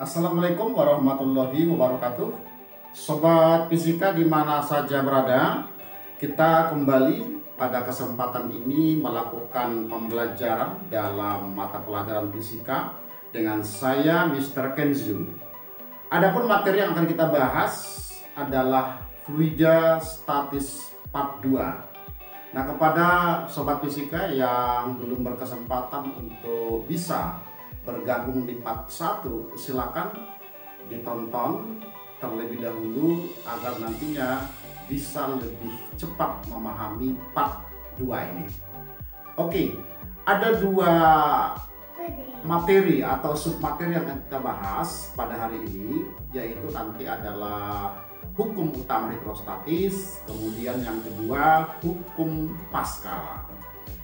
Assalamualaikum warahmatullahi wabarakatuh. Sobat Fisika di mana saja berada, kita kembali pada kesempatan ini melakukan pembelajaran dalam mata pelajaran fisika dengan saya Mr. Kenzu. Adapun materi yang akan kita bahas adalah fluida statis part 2. Nah, kepada sobat fisika yang belum berkesempatan untuk bisa bergabung di part 1, silakan ditonton terlebih dahulu agar nantinya bisa lebih cepat memahami part 2 ini. Oke, ada dua materi atau submateri yang akan kita bahas pada hari ini, yaitu nanti adalah hukum utama hidrostatis, kemudian yang kedua hukum Pascal.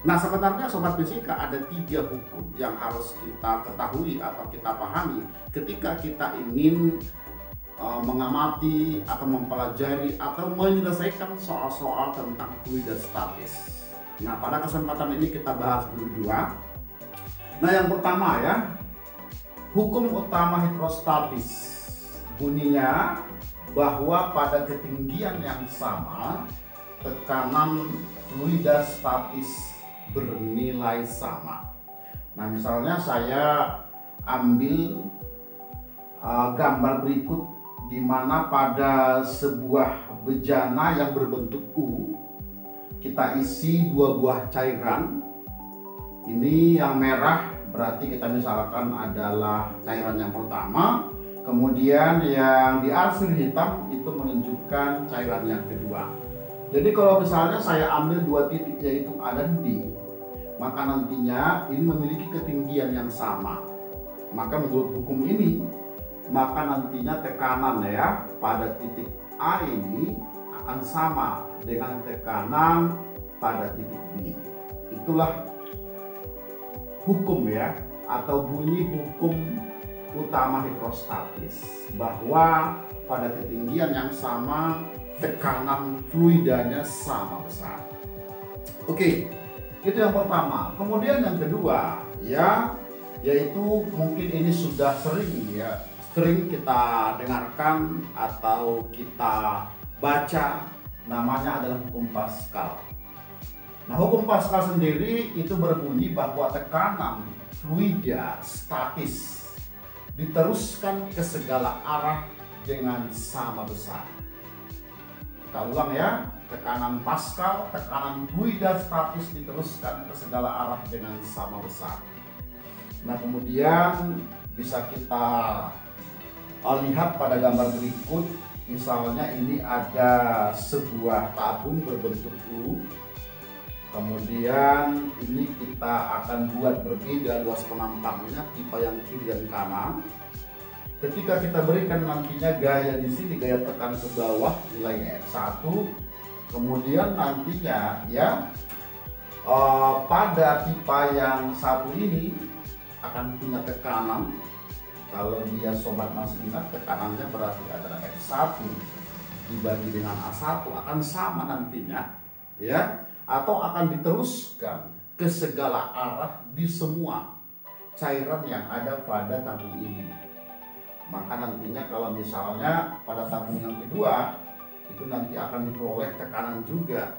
Nah, sebenarnya sobat fisika ada 3 hukum yang harus kita ketahui atau kita pahami ketika kita ingin mengamati atau mempelajari atau menyelesaikan soal-soal tentang fluida statis. Nah, pada kesempatan ini kita bahas dulu 2. Nah, yang pertama ya, hukum utama hidrostatis. Bunyinya bahwa pada ketinggian yang sama tekanan fluida statis bernilai sama. Nah, misalnya saya ambil gambar berikut di mana pada sebuah bejana yang berbentuk U kita isi 2 buah cairan. Ini yang merah berarti kita misalkan adalah cairan yang pertama, kemudian yang diarsir hitam itu menunjukkan cairan yang kedua. Jadi kalau misalnya saya ambil 2 titik yaitu A dan B, maka nantinya ini memiliki ketinggian yang sama. Maka menurut hukum ini, maka nantinya tekanan ya pada titik A ini akan sama dengan tekanan pada titik B. Itulah hukum ya, atau bunyi hukum utama hidrostatis, bahwa pada ketinggian yang sama tekanan fluidanya sama besar. Oke, itu yang pertama. Kemudian yang kedua ya, yaitu mungkin ini sudah sering kita dengarkan atau kita baca, namanya adalah hukum Pascal. Nah, hukum Pascal sendiri itu berbunyi bahwa tekanan fluida statis diteruskan ke segala arah dengan sama besar. Kita ulang ya, tekanan Pascal, tekanan fluida statis diteruskan ke segala arah dengan sama besar. Nah, kemudian bisa kita lihat pada gambar berikut. Misalnya ini ada sebuah tabung berbentuk U. Kemudian ini kita akan buat berbeda luas penampangnya, pipa yang kiri dan kanan. Ketika kita berikan nantinya gaya di sini, gaya tekan ke bawah nilainya F1, kemudian nantinya ya pada pipa yang satu ini akan punya tekanan. Kalau dia sobat masih ingat, tekanannya berarti adalah F1 dibagi dengan A1 akan sama nantinya ya, atau akan diteruskan ke segala arah di semua cairan yang ada pada tabung ini. Maka nantinya kalau misalnya pada tabung yang kedua itu nanti akan diperoleh tekanan juga,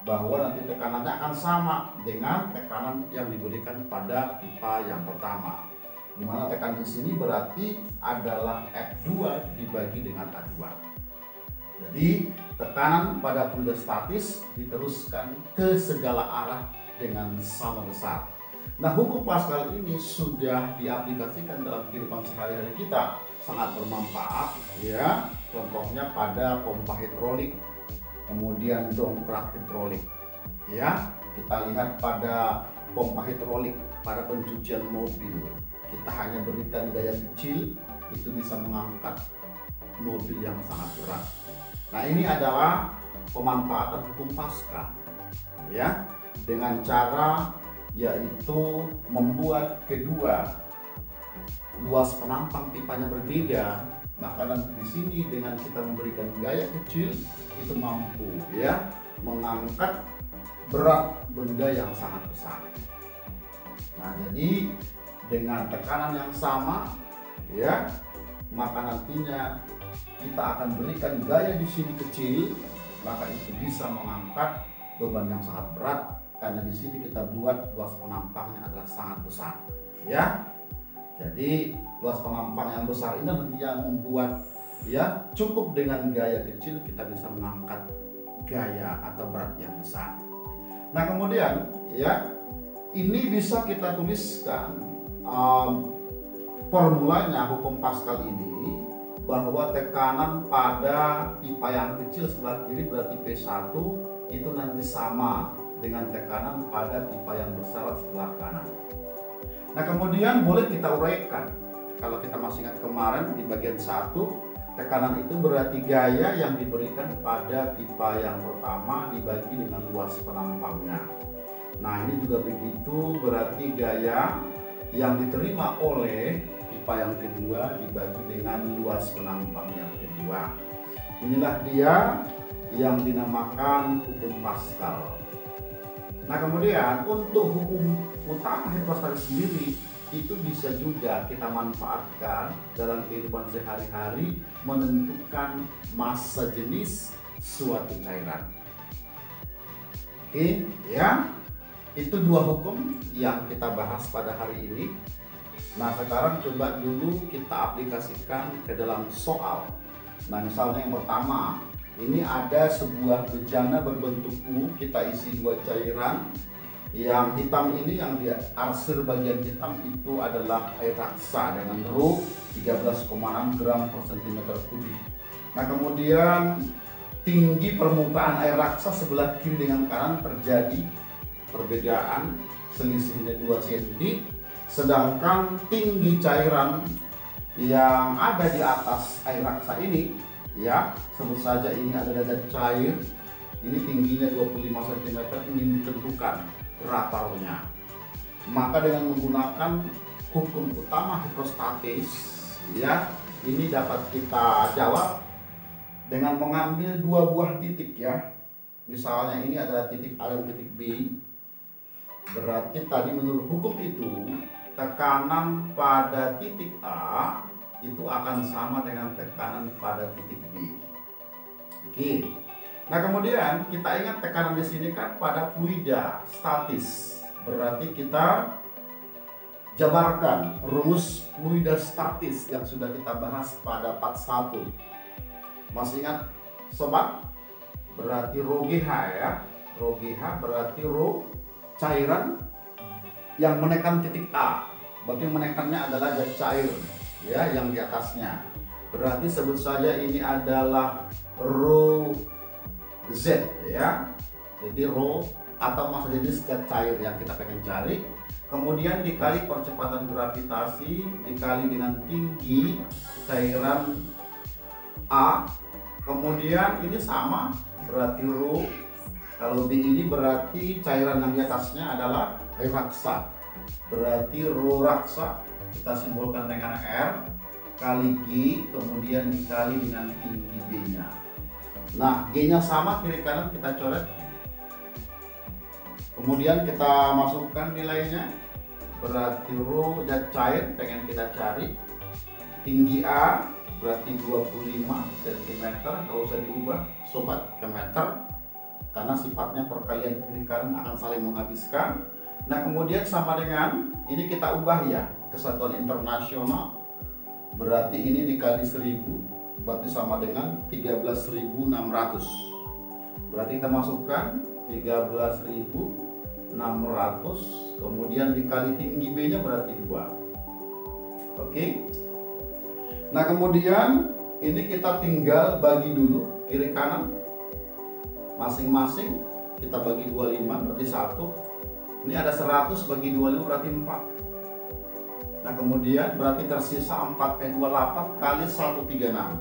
bahwa nanti tekanannya akan sama dengan tekanan yang diberikan pada pipa yang pertama, di mana tekanan di sini berarti adalah F2 dibagi dengan A2. Jadi tekanan pada fluida statis diteruskan ke segala arah dengan sama besar. Nah, hukum Pascal ini sudah diaplikasikan dalam kehidupan sehari-hari kita, sangat bermanfaat ya. Contohnya pada pompa hidrolik, kemudian dongkrak hidrolik ya. Kita lihat pada pompa hidrolik, pada pencucian mobil, kita hanya berikan gaya kecil itu bisa mengangkat mobil yang sangat berat. Nah, ini adalah pemanfaatan hukum Pascal ya, dengan cara yaitu membuat kedua luas penampang pipanya berbeda. Maka nanti di sini dengan kita memberikan gaya kecil itu mampu ya mengangkat berat benda yang sangat besar. Nah, jadi dengan tekanan yang sama ya, maka nantinya kita akan berikan gaya di sini kecil, maka itu bisa mengangkat beban yang sangat berat, karena di sini kita buat luas penampangnya adalah sangat besar, ya. Jadi luas penampang yang besar ini nantinya membuat ya cukup dengan gaya kecil kita bisa mengangkat gaya atau berat yang besar. Nah kemudian ya ini bisa kita tuliskan formulanya hukum Pascal ini, bahwa tekanan pada pipa yang kecil sebelah kiri berarti P1 itu nanti sama dengan tekanan pada pipa yang besar sebelah kanan. Nah kemudian boleh kita uraikan, kalau kita masih ingat kemarin di bagian 1, tekanan itu berarti gaya yang diberikan pada pipa yang pertama dibagi dengan luas penampangnya. Nah ini juga begitu, berarti gaya yang diterima oleh pipa yang kedua dibagi dengan luas penampang yang kedua. Inilah dia yang dinamakan hukum Pascal. Nah kemudian untuk hukum utama hidrostatis sendiri itu bisa juga kita manfaatkan dalam kehidupan sehari-hari menentukan massa jenis suatu cairan. Oke, ya. Itu dua hukum yang kita bahas pada hari ini. Nah, sekarang coba dulu kita aplikasikan ke dalam soal. Nah, misalnya yang pertama, ini ada sebuah bejana berbentuk U, kita isi dua cairan. Yang hitam ini, yang di arsir bagian hitam itu adalah air raksa dengan Rho 13,6 gram per cm3. Nah kemudian tinggi permukaan air raksa sebelah kiri dengan kanan terjadi perbedaan, selisihnya 2 cm, sedangkan tinggi cairan yang ada di atas air raksa ini, ya sebut saja ini adalah zat cair, ini tingginya 25 cm, ingin ditentukan berapa Rho-nya. Maka dengan menggunakan hukum utama hidrostatis, ya ini dapat kita jawab dengan mengambil dua buah titik, ya. Misalnya ini adalah titik A dan titik B. Berarti tadi menurut hukum itu tekanan pada titik A itu akan sama dengan tekanan pada titik B. Oke. Nah kemudian kita ingat tekanan di sini kan pada fluida statis. Berarti kita jabarkan rumus fluida statis yang sudah kita bahas pada part 1. Masih ingat sobat? Berarti Rho GH, ya. Rho GH berarti Rho cairan yang menekan titik A. Berarti menekannya adalah zat cair, ya, yang di atasnya. Berarti sebut saja ini adalah Rho Z, ya. Jadi Rho atau massa jenis zat cair yang kita pengen cari, kemudian dikali percepatan gravitasi dikali dengan tinggi cairan A, kemudian ini sama berarti Rho. Kalau B ini berarti cairan yang di atasnya adalah air raksa, berarti Rho raksa kita simbolkan dengan R kali G, kemudian dikali dengan tinggi B nya. Nah, G-nya sama, kiri kanan kita coret. Kemudian kita masukkan nilainya. Berarti Rho zat cair pengen kita cari. Tinggi A berarti 25 cm, nggak usah diubah sobat ke meter, karena sifatnya perkalian kiri kanan akan saling menghabiskan. Nah, kemudian sama dengan ini kita ubah ya kesatuan internasional. Berarti ini dikali 1000. Berarti sama dengan 13.600. Berarti kita masukkan 13.600, kemudian dikali tinggi B nya berarti 2. Oke. Nah kemudian ini kita tinggal bagi dulu kiri kanan masing-masing, kita bagi 25 berarti 1. Ini ada 100 bagi 25 berarti 4. Nah kemudian berarti tersisa 4/28 kali 136.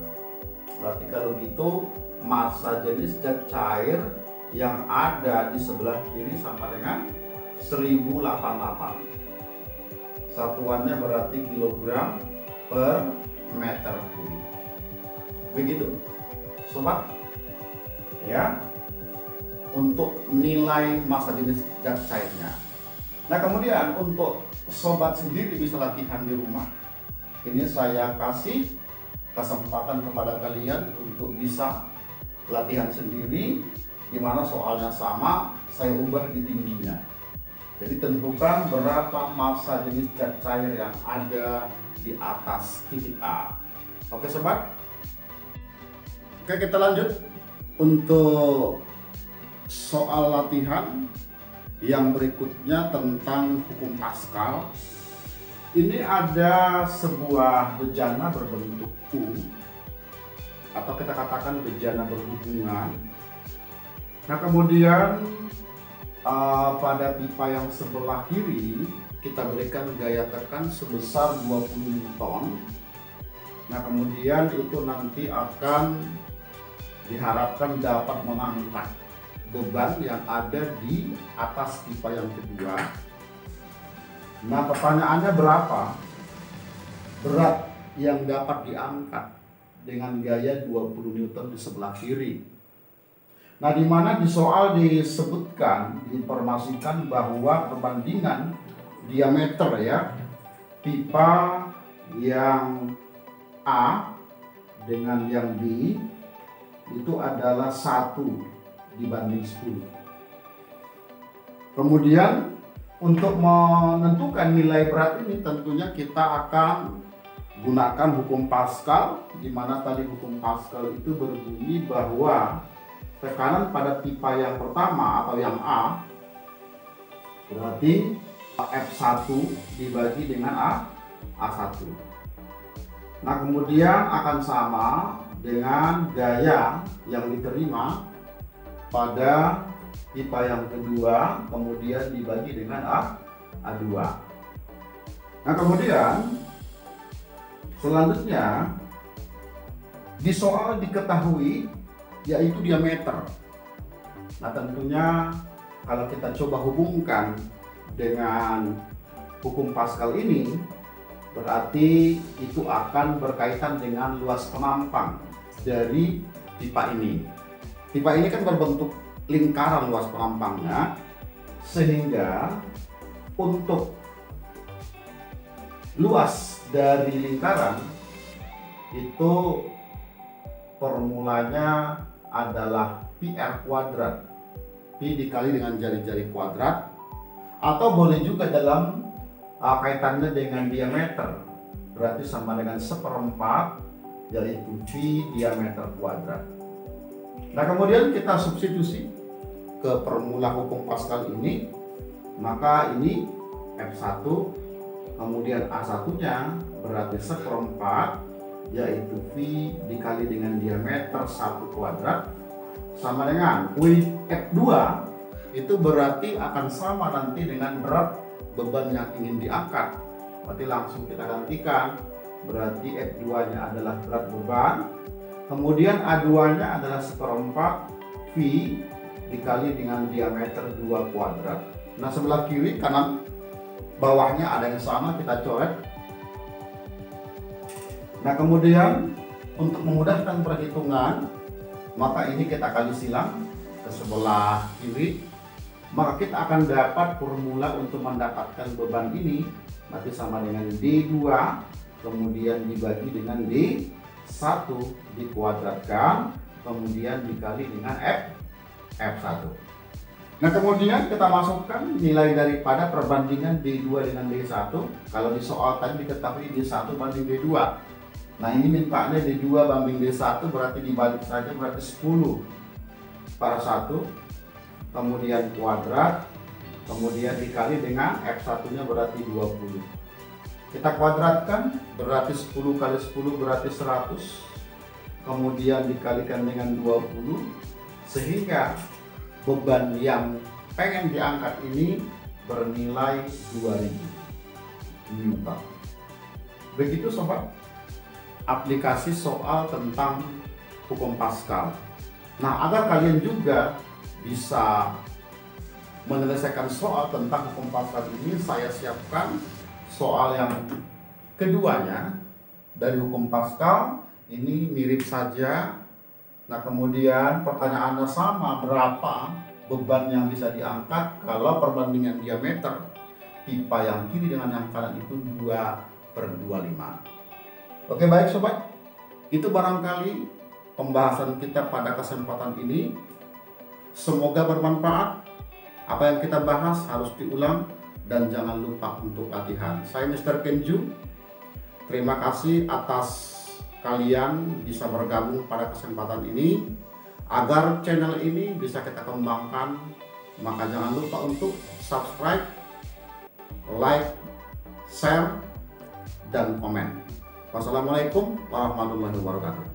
Berarti kalau gitu massa jenis zat cair yang ada di sebelah kiri sama dengan 1088. Satuannya berarti kilogram per meter kubik. Begitu sobat, ya, untuk nilai massa jenis zat cairnya. Nah kemudian untuk sobat sendiri bisa latihan di rumah. Ini saya kasih kesempatan kepada kalian untuk bisa latihan sendiri, di mana soalnya sama, saya ubah di tingginya. Jadi tentukan berapa massa jenis zat cair yang ada di atas titik A. Oke sobat? Oke, kita lanjut untuk soal latihan yang berikutnya tentang hukum Pascal. Ini ada sebuah bejana berbentuk U, atau kita katakan bejana berhubungan. Nah kemudian pada pipa yang sebelah kiri kita berikan gaya tekan sebesar 20 Newton. Nah kemudian itu nanti akan diharapkan dapat mengangkat beban yang ada di atas pipa yang kedua. Nah pertanyaannya berapa berat yang dapat diangkat dengan gaya 20 Newton di sebelah kiri. Nah di mana di soal disebutkan, diinformasikan bahwa perbandingan diameter ya pipa yang A dengan yang B itu adalah 1 dibanding 10. Kemudian untuk menentukan nilai berat ini tentunya kita akan gunakan hukum Pascal, di mana tadi hukum Pascal itu berbunyi bahwa tekanan pada pipa yang pertama atau yang A berarti F1 dibagi dengan A1. Nah kemudian akan sama dengan gaya yang diterima pada pipa yang kedua, kemudian dibagi dengan A2. Nah kemudian selanjutnya di soal diketahui yaitu diameter. Nah tentunya kalau kita coba hubungkan dengan hukum Pascal ini, berarti itu akan berkaitan dengan luas penampang dari pipa ini. Pipa ini kan berbentuk lingkaran luas penampangnya, sehingga untuk luas dari lingkaran itu formulanya adalah PR kuadrat, Pi dikali dengan jari-jari kuadrat, atau boleh juga dalam kaitannya dengan diameter, berarti sama dengan 1/4 yaitu V diameter kuadrat. Nah kemudian kita substitusi ke formula hukum Pascal ini, maka ini F1 kemudian A1 nya berarti 1/4 yaitu V dikali dengan diameter 1 kuadrat sama dengan F2 itu berarti akan sama nanti dengan berat beban yang ingin diangkat. Berarti langsung kita gantikan, berarti F2 nya adalah berat beban, kemudian A2 nya adalah 1/4 V dikali dengan diameter 2 kuadrat. Nah sebelah kiri kanan bawahnya ada yang sama, kita coret. Nah kemudian untuk memudahkan perhitungan, maka ini kita kali silang ke sebelah kiri, maka kita akan dapat formula untuk mendapatkan beban ini berarti sama dengan D2 kemudian dibagi dengan D1 dikuadratkan kemudian dikali dengan F1. Nah kemudian kita masukkan nilai daripada perbandingan D2 dengan D1. Kalau di soal tadi diketahui D1 banding D2. Nah ini mintanya D2 banding D1 berarti dibalik saja, berarti 10/1 kemudian kuadrat kemudian dikali dengan F1 nya berarti 20. Kita kuadratkan berarti 10 kali 10 berarti 100 kemudian dikalikan dengan 20 sehingga beban yang pengen diangkat ini bernilai 2000 Newton. Begitu sobat aplikasi soal tentang hukum Pascal. Nah agar kalian juga bisa menyelesaikan soal tentang hukum Pascal ini, saya siapkan soal yang keduanya dari hukum Pascal. Ini mirip saja. Nah kemudian pertanyaannya sama, berapa beban yang bisa diangkat kalau perbandingan diameter pipa yang kiri dengan yang kanan itu 2/25. Oke baik sobat, Itu barangkali pembahasan kita pada kesempatan ini. Semoga bermanfaat. Apa yang kita bahas harus diulang dan jangan lupa untuk latihan. Saya Mr. Kenju. Terima kasih atas kalian bisa bergabung pada kesempatan ini. Agar channel ini bisa kita kembangkan, maka jangan lupa untuk subscribe, like, share, dan komen. Wassalamualaikum warahmatullahi wabarakatuh.